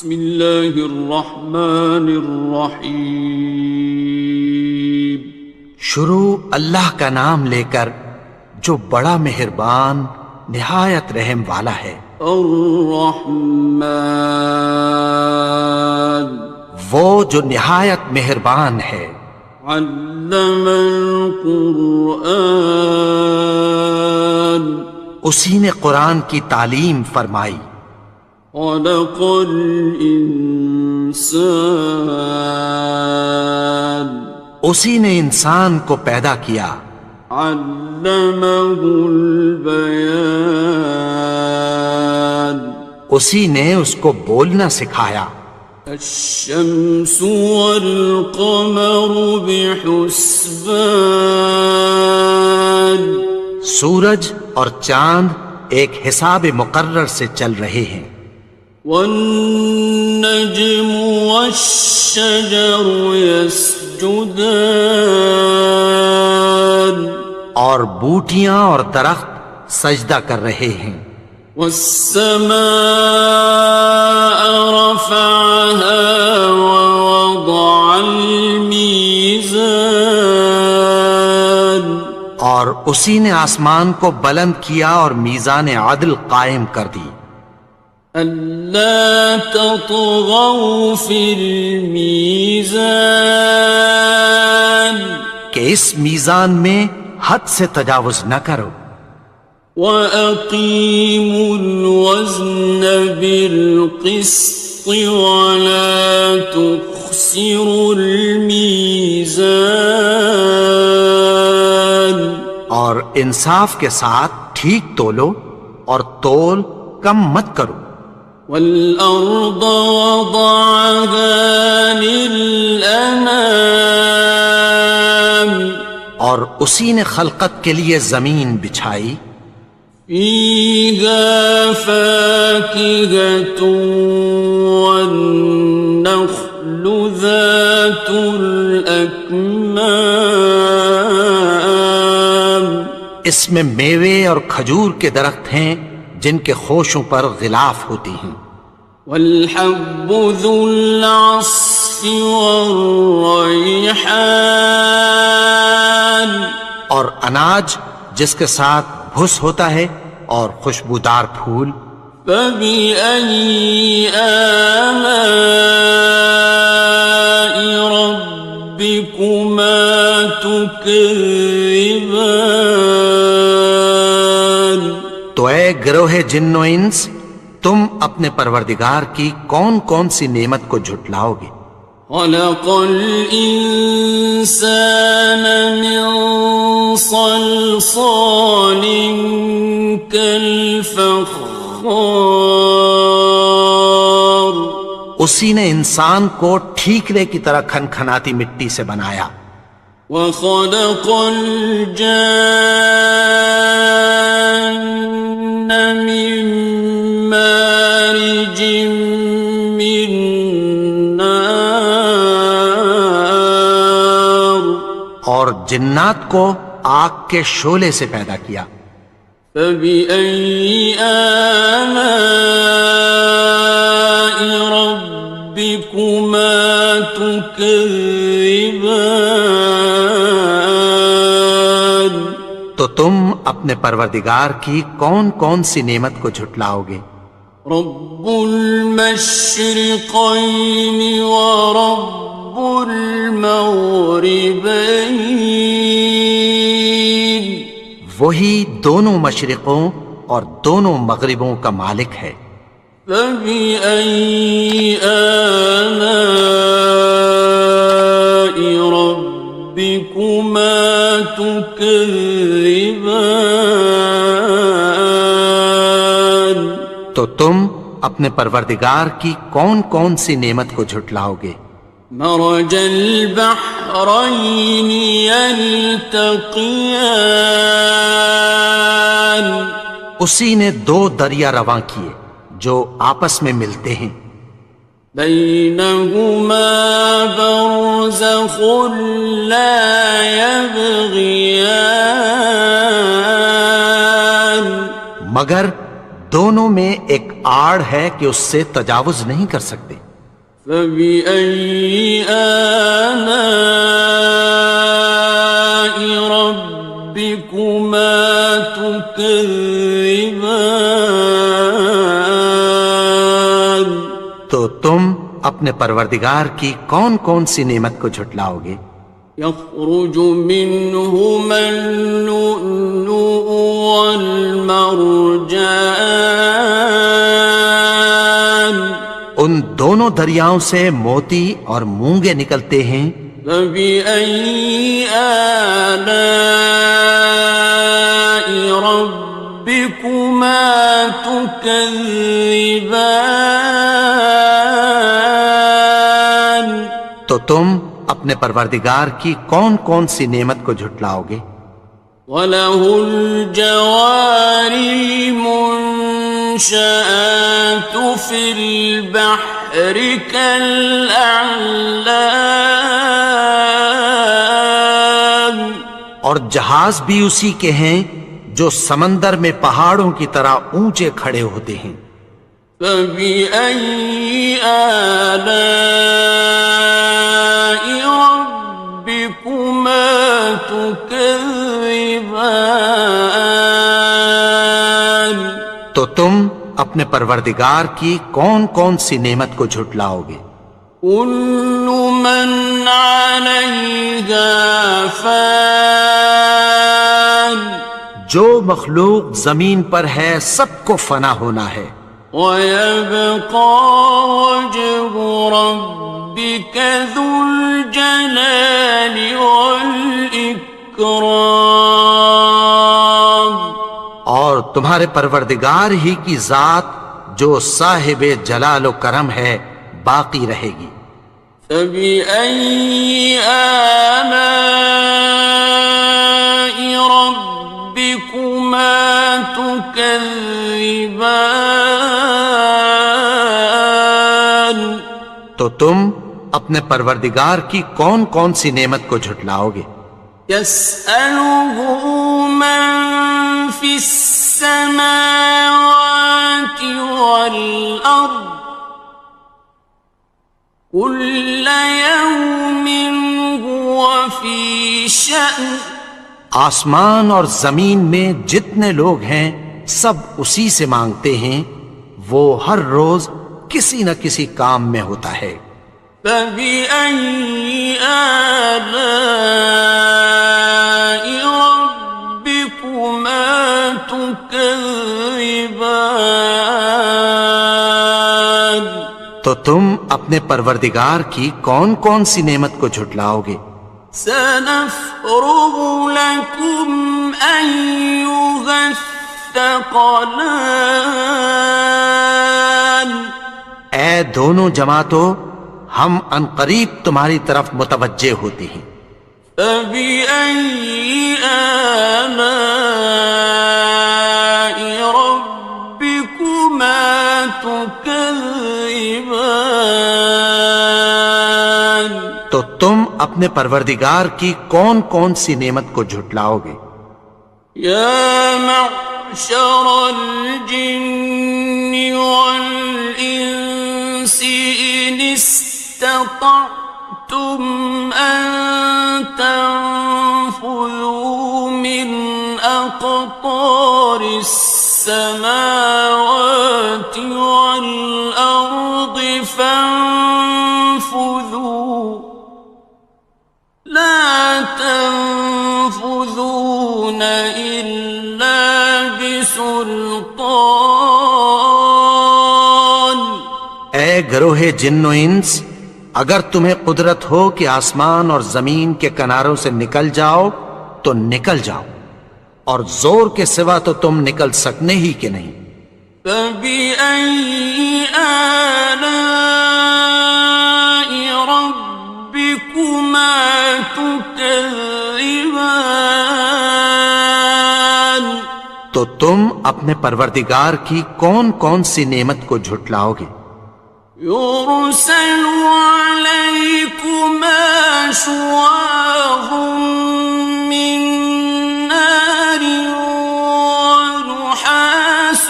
بسم اللہ الرحمن الرحیم۔ شروع اللہ کا نام لے کر جو بڑا مہربان نہایت رحم والا ہے۔ الرحمن، وہ جو نہایت مہربان ہے۔ علم القرآن، اسی نے قرآن کی تعلیم فرمائی۔ خلق الانسان، اسی نے انسان کو پیدا کیا۔ علمہ البیان، اسی نے اس کو بولنا سکھایا۔ الشمس والقمر بحسبان، سورج اور چاند ایک حساب مقرر سے چل رہے ہیں۔ والنجم والشجر يسجدان، اور بوٹیاں اور درخت سجدہ کر رہے ہیں۔ والسماء رفعها ووضع الميزان، اور اسی نے آسمان کو بلند کیا اور میزان عدل قائم کر دی۔ ألا تطغوا في الميزان، کہ اس میزان میں حد سے تجاوز نہ کرو۔ وَأَقِيمُوا الْوَزْنَ بِالْقِسْطِ وَلَا تُخْسِرُوا الْمِيزَانَ، اور انصاف کے ساتھ ٹھیک تولو اور تول کم مت کرو۔ وَالْأَرْضَ وَضَعَهَا لِلْأَنَامِ، اور اسی نے خلقت کے لیے زمین بچھائی۔ فِيهَا فَاكِهَةٌ وَالنَّخْلُ ذَاتُ الْأَكْمَامِ، اس میں میوے اور کھجور کے درخت ہیں جن کے خوشوں پر غلاف ہوتی ہیں۔ وَالْحَبُّ ذُو الْعَصْفِ وَالرَّيْحَانِ، اور اناج جس کے ساتھ بھس ہوتا ہے اور خوشبودار پھول۔ فَبِأَيِّ آلَاءِ رَبِّكُمَا تُكَذِّبَانِ، تو اے گروہ جن و انس، تم اپنے پروردگار کی کون کون سی نعمت کو جھٹلاؤ گے؟ خَلَقَ الْإِنسَانَ مِنْ صَلْصَالٍ كَالْفَخَّارِ، اسی نے انسان کو ٹھیکرے کی طرح کھنکھناتی مٹی سے بنایا۔ وَخَلَقَ الْجَانَّ مِن مَّارِجٍ مِّن نَّارٍ، اور جنات کو آگ کے شعلے سے پیدا کیا۔ فَبِأَيِّ آلَاءِ رَبِّكُمَا تُكَذِّبَانِ، تو تم اپنے پروردگار کی کون کون سی نعمت کو جھٹلاؤ گے؟ رب المشرقین ورب المغربین، وہی دونوں مشرقوں اور دونوں مغربوں کا مالک ہے۔ فَبِأَيِّ آلَاءِ رَبِّكُمَا تُكَذِّبَانِ، تو تم اپنے پروردگار کی کون کون سی نعمت کو جھٹلاؤ گے؟ مرج البحرین یلتقیان، اسی نے دو دریا رواں کیے جو آپس میں ملتے ہیں۔ بینہما برزخ لا یبغیان، مگر دونوں میں ایک آڑ ہے کہ اس سے تجاوز نہیں کر سکتے۔ فبأي آلاء ربكما تكذبان؟ تو تم اپنے پروردگار کی کون کون سی نعمت کو جھٹلاؤ گے؟ يخرج منهما اللؤلؤ والمرجان ان دونوں دریاؤں سے موتی اور مونگے نکلتے ہیں۔ فبأي آلاء ربكما تكذبان؟ تو تم اپنے پروردگار کی کون کون سی نعمت کو جھٹلاؤ گے؟ وَلَهُ الْجَوَارِ الْمُنشَآتُ فِي الْبَحْرِ كَالْأَعْلَامِ، اور جہاز بھی اسی کے ہیں جو سمندر میں پہاڑوں کی طرح اونچے کھڑے ہوتے ہیں۔ فَبِأَيِّ آلَاءِ رَبِّكُمَا تُكَذِّبَانِ؟ تو تم اپنے پروردگار کی کون کون سی نعمت کو جھٹلاؤ گے؟ كُلُّ مَنْ عَلَيْهَا فَانٍ، جو مخلوق زمین پر ہے سب کو فنا ہونا ہے۔ وَيَبْقَى وَجْهُ رَبِّكَ ذُو الْجَلَالِ وَالْإِكْرَامِ، اور تمہارے پروردگار ہی کی ذات جو صاحب جلال و کرم ہے باقی رہے گی۔ فَبِأَيِّ آلَاءِ رَبِّكُمَا تُكَذِّبَانِ؟ تو تم اپنے پروردگار کی کون کون سی نعمت کو جھٹلاؤ گے؟ يَسْأَلُهُ مَن فِي السَّمَاوَاتِ وَالْأَرْضِ كُلَّ يَوْمٍ هُوَ فِي شَأْنٍ، آسمان اور زمین میں جتنے لوگ ہیں سب اسی سے مانگتے ہیں، وہ ہر روز کسی نہ کسی کام میں ہوتا ہے۔ فَبِأَيِّ آلَاءِ رَبِّكُمَا تُكَذِّبَانِ؟ تو تم اپنے پروردگار کی کون کون سی نعمت کو جھٹلاؤ گے؟ سَنَفْرُغُ لَكُمْ أَيُّهَ الثَّقَلَانِ، اے دونوں جماعتوں، ہم عنقریب تمہاری طرف متوجہ ہوتے ہیں۔ فَبِأَيِّ آلَاءِ رَبِّكُمَا تُكَذِّبَانِ؟ تو تم اپنے پروردگار کی کون کون سی نعمت کو جھٹلاؤ گے؟ يَا مَعْشَرَ الْجِنِّ وَالْإِنسِ إِنِ اسْتَطَعْتُمْ أَن تَنفُذُوا مِنْ أَقْطَارِ السَّمَاوَاتِ وَالْأَرْضِ فَانفُذُوا لَا تَنفُذُونَ إِلَّا بِسُلْطَانٍ۔ اے گروہ جن و انس، اگر تمہیں قدرت ہو کہ آسمان اور زمین کے کناروں سے نکل جاؤ تو نکل جاؤ، اور زور کے سوا تو تم نکل سکنے ہی کہ نہیں۔ فَبِأَيِّ آلَاءِ رَبِّكُمَا تُكَذِّبَانِ؟ تو تم اپنے پروردگار کی کون کون سی نعمت کو جھٹلاؤ گے؟ يُرْسَلُ عَلَيْكُمَا شُوَاظٌ مِّن نَّارٍ وَنُحَاسٌ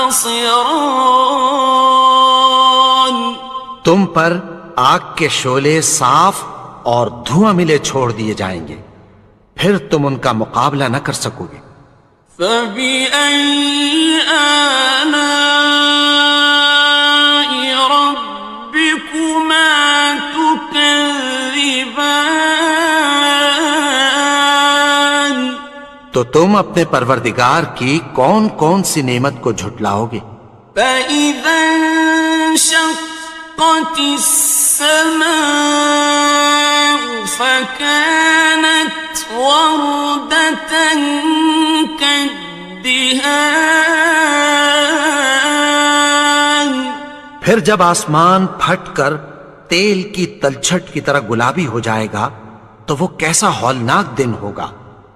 تنتصران تم پر آگ کے شعلے صاف اور دھواں ملے چھوڑ دیے جائیں گے، پھر تم ان کا مقابلہ نہ کر سکو گے۔ فَبِأَيِّ آلَاءِ رَبِّكُمَا تُكَذِّبَانِ تو تم اپنے پروردگار کی کون کون سی نعمت کو جھٹلاؤ گے؟ فَإِذَا انشَقَّتِ السَّمَاءُ فَكَانَتْ وَرْدَةً كَالدِّهَانِ پھر جب آسمان پھٹ کر تیل کی تلچھٹ کی طرح گلابی ہو جائے گا تو وہ کیسا ہولناک دن ہوگا۔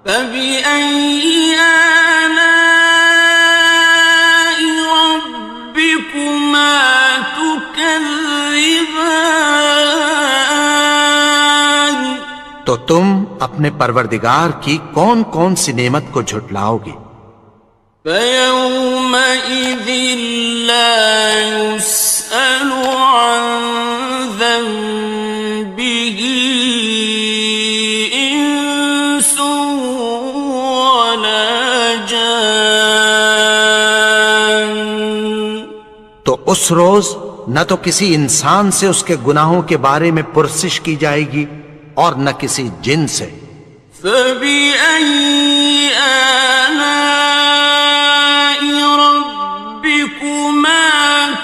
فَبِأَيِّ آلَاءِ رَبِّكُمَا تُكَذِّبَانِ تو تم اپنے پروردگار کی کون کون سی نعمت کو جھٹلاؤ گے؟ فَيَوْمَئِذٍ لَا يُسْأَلُ عَنْ ذَنبِهِ إِنسٌ وَلَا جَانٌ تو اس روز نہ تو کسی انسان سے اس کے گناہوں کے بارے میں پرسش کی جائے گی اور نہ کسی جن سے۔ فَبِأَيِّ آلَاءِ رَبِّكُمَا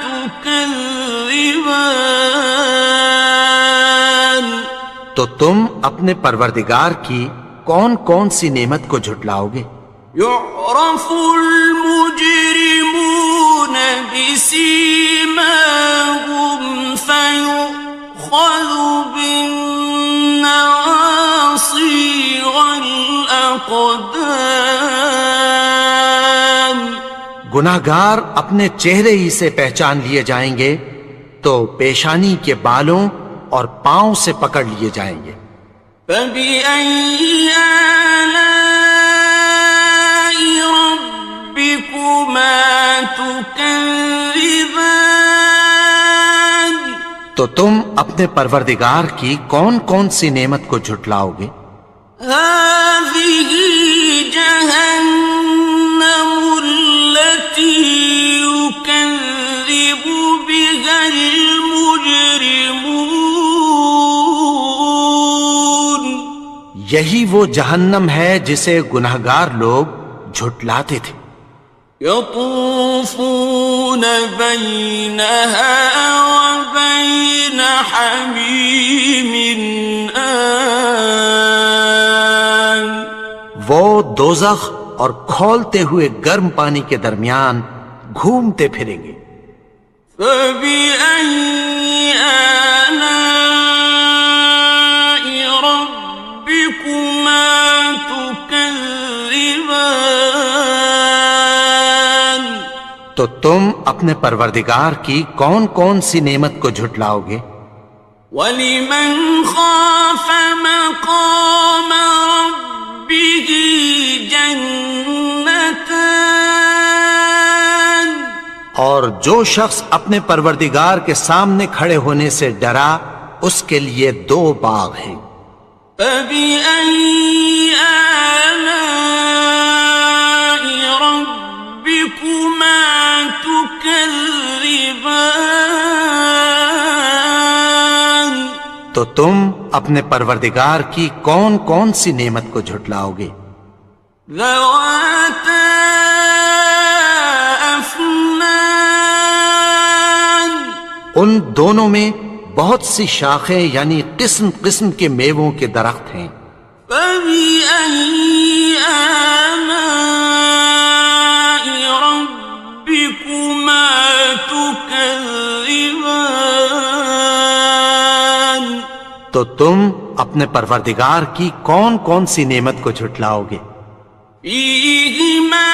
تُكَذِّبَانِ تو تم اپنے پروردگار کی کون کون سی نعمت کو جھٹلاؤ گے؟ يُعْرَفُ الْمُجْرِمُونَ بِسِيمَاهُمْ فَيُؤْخَذُ بِالنَّوَاصِي وَالْأَقْدَامِ گناہگار اپنے چہرے ہی سے پہچان لیے جائیں گے تو پیشانی کے بالوں اور پاؤں سے پکڑ لیے جائیں گے۔ فَبِأَيِّ آلَاءِ رَبِّكُمَا تُكَذِّبَانِ تو تم اپنے پروردگار کی کون کون سی نعمت کو جھٹلاؤ گے؟ هَٰذِهِ جَهَنَّمُ الَّتِي يُكَذِّبُ بِهَا الْمُجْرِمُونَ یہی وہ جہنم ہے جسے گناہگار لوگ جھٹلاتے تھے۔ يَطُوفُونَ بَيْنَهَا وَبَيْنَ حَمِيمٍ آنٍ وہ دوزخ اور کھولتے ہوئے گرم پانی کے درمیان گھومتے پھریں گے۔ فَبِأَيِّ آلَاءِ رَبِّكُمَا تُكَذِّبَانِ تو تم اپنے پروردگار کی کون کون سی نعمت کو جھٹلاؤ گے؟ وَلِمَنْ خَافَ مَقَامَ رَبِّهِ جَنَّتَانِ اور جو شخص اپنے پروردگار کے سامنے کھڑے ہونے سے ڈرا اس کے لیے دو باغ ہیں۔ فَبِأَيِّ آلَاءِ رَبِّكُمَا تُكَذِّبَانِ تو تم اپنے پروردگار کی کون کون سی نعمت کو جھٹلاؤ گے؟ ذَوَاتَا أَفْنَانٍ ان دونوں میں بہت سی شاخیں یعنی قسم قسم کے میووں کے درخت ہیں۔ فَبِأَيِّ آلَاءِ رَبِّكُمَا تُكَذِّبَانِ تو تم اپنے پروردگار کی کون کون سی نعمت کو جھٹلاؤ گے؟ فِيهِمَا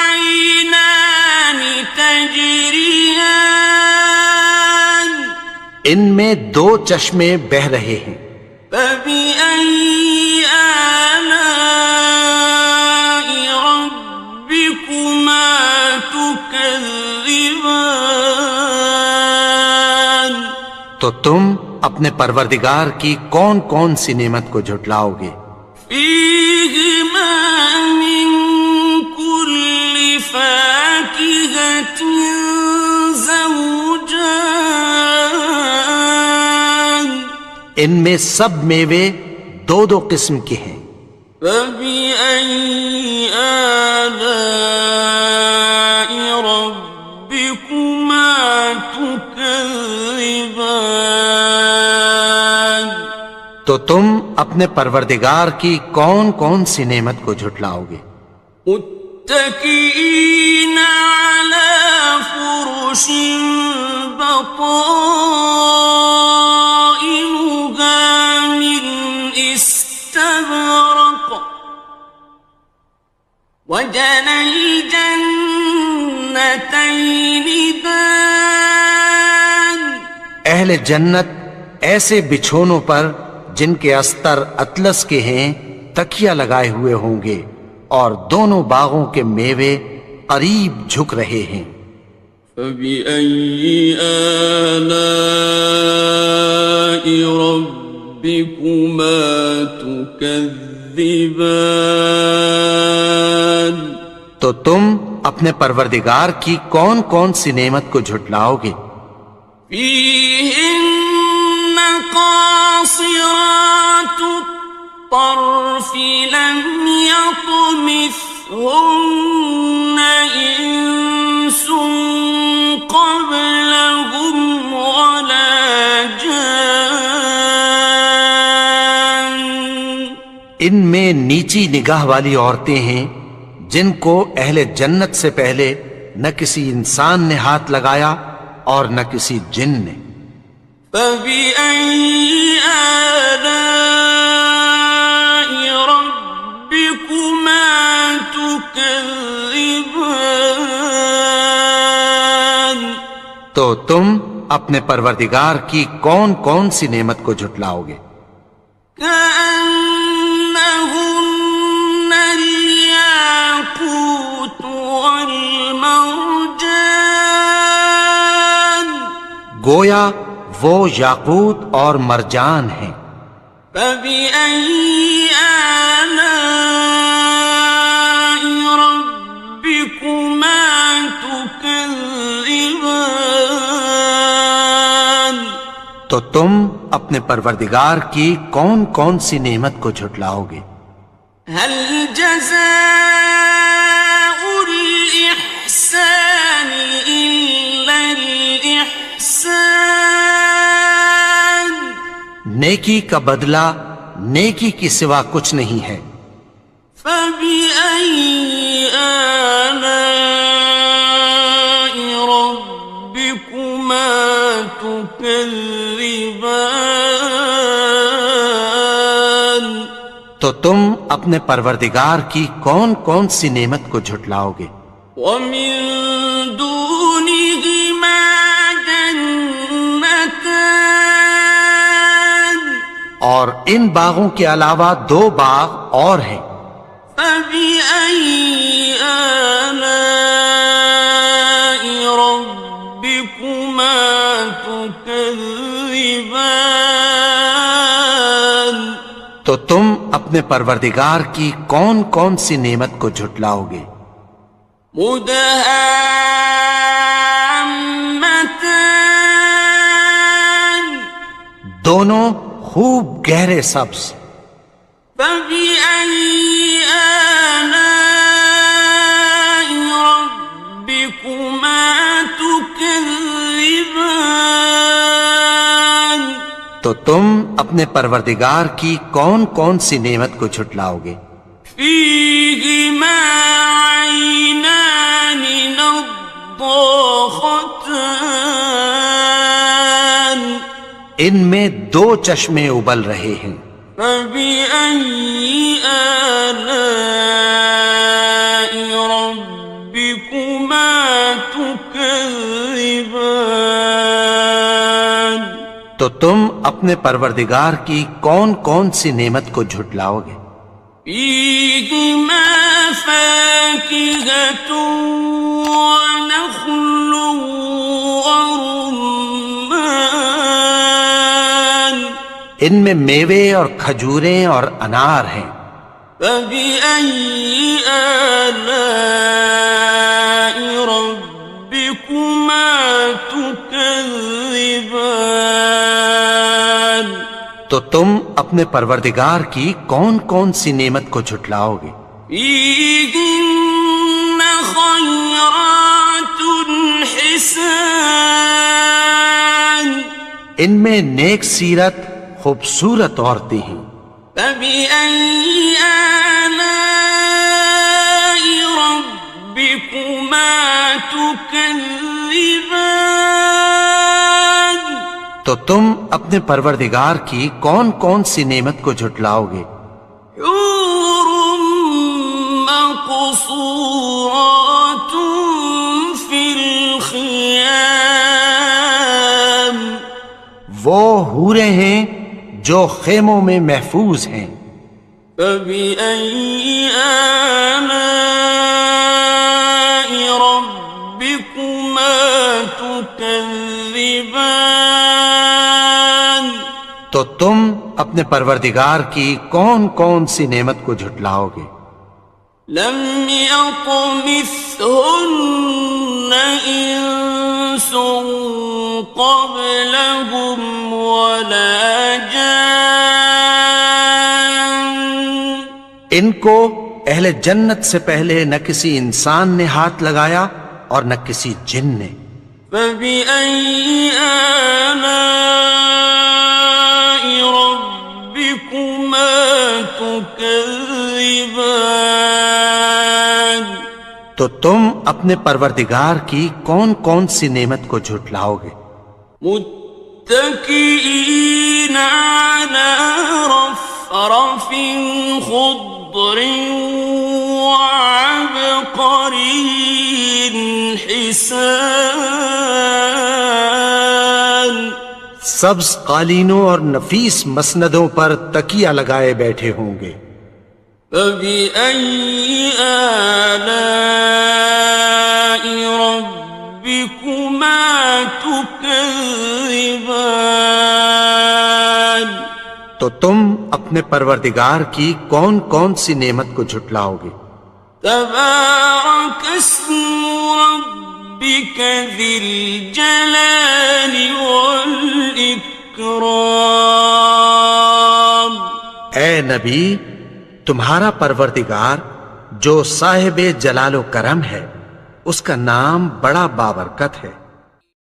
عَيْنَانِ تَجْرِيَانِ ان میں دو چشمے بہہ رہے ہیں۔ فَبِأَيِّ آلَاءِ رَبِّكُمَا تُكَذِّبَانِ تكذبان تو تم اپنے پروردگار کی کون کون سی نعمت کو جھٹلاؤ گے؟ فيهما من كل فاكهة زوجان ان میں سب میوے دو دو قسم کے ہیں۔ فبأي آلاء ربكما تكذبان تو تم اپنے پروردگار کی کون کون سی نعمت کو جھٹلاؤ گے؟ متكئين على فرش بطائنها من استبرق وجنى الجنتين دان اہل جنت ایسے بچھونوں پر جن کے استر اطلس کے ہیں تکیہ لگائے ہوئے ہوں گے، اور دونوں باغوں کے میوے قریب جھک رہے ہیں۔ فبأي آلاء ربكما تكذبان تو تم اپنے پروردگار کی کون کون سی نعمت کو جھٹلاؤ گے؟ فيهن قاصرات الطرف لم يطمثهن إنس قبلهم ولا جان ان میں نیچی نگاہ والی عورتیں ہیں جن کو اہل جنت سے پہلے نہ کسی انسان نے ہاتھ لگایا اور نہ کسی جن نے۔ فبأي آلاء ربكما تكذبان تو تم اپنے پروردگار کی کون کون سی نعمت کو جھٹلاؤ گے؟ كأنهن الياقوت والمرجان گویا وہ یاقوت اور مرجان ہیں۔ فبأي آلاء ربكما تكذبان تو تم اپنے پروردگار کی کون کون سی نعمت کو جھٹلاؤ گے؟ هل جزاء الإحسان إلا الإحسان نیکی کا بدلہ نیکی کی سوا کچھ نہیں ہے۔ فبأي آلاء ربكما تكذبان تو تم اپنے پروردگار کی کون کون سی نعمت کو جھٹلاؤ گے؟ ومن دونهما جنتان اور ان باغوں کے علاوہ دو باغ اور ہیں۔ فبأي آلاء ربكما تكذبان تو تم اپنے پروردگار کی کون کون سی نعمت کو جھٹلاؤ گے؟ مدهامتان دونوں خوب گہرے سبز۔ فبأي آلاء ربكما تكذبان تو تم اپنے پروردگار کی کون کون سی نعمت کو جھٹلاؤ گے؟ فيهما عينان نضاختان ان میں دو چشمے ابل رہے ہیں۔ فبأي آلاء ربكما تكذبان تو تم اپنے پروردگار کی کون کون سی نعمت کو جھٹلاؤ گے؟ فيهما فاكهة ونخل ورمان ان میں میوے اور کھجوریں اور انار ہیں. فبأي آلاء ربكما تكذبان تو تم اپنے پروردگار کی کون کون سی نعمت کو جھٹلاؤ گے؟ فيهن خيرات حسان ان میں نیک سیرت خوبصورت عورتیں ہیں. فبأي آلاء ربكما تكذبان تو تم اپنے پروردگار کی کون کون سی نعمت کو جھٹلاؤ گے؟ حور مقصورات في الخيام وہ حوریں ہیں جو خیموں میں محفوظ ہیں. فبأي آلاء ربكما تكذبان تو تم اپنے پروردگار کی کون کون سی نعمت کو جھٹلاؤ گے؟ لم يطمثهن إنس قبلهم ولا جان ان کو اہل جنت سے پہلے نہ کسی انسان نے ہاتھ لگایا اور نہ کسی جن نے. فبأي آلاء ربكما تكذبان تو تم اپنے پروردگار کی کون کون سی نعمت کو جھٹلاؤ گے؟ متكئين على رفرف خضر وعبقري حسان سبز قالینوں اور نفیس مسندوں پر تکیہ لگائے بیٹھے ہوں گے. فبأي آلاء ربكما تكذبان تو تم اپنے پروردگار کی کون کون سی نعمت کو جھٹلاؤ گے؟ تبارك اسم ربك ذي الجلال والإكرام اے نبی، تمہارا پروردگار جو صاحب جلال و کرم ہے، اس کا نام بڑا بابرکت ہے.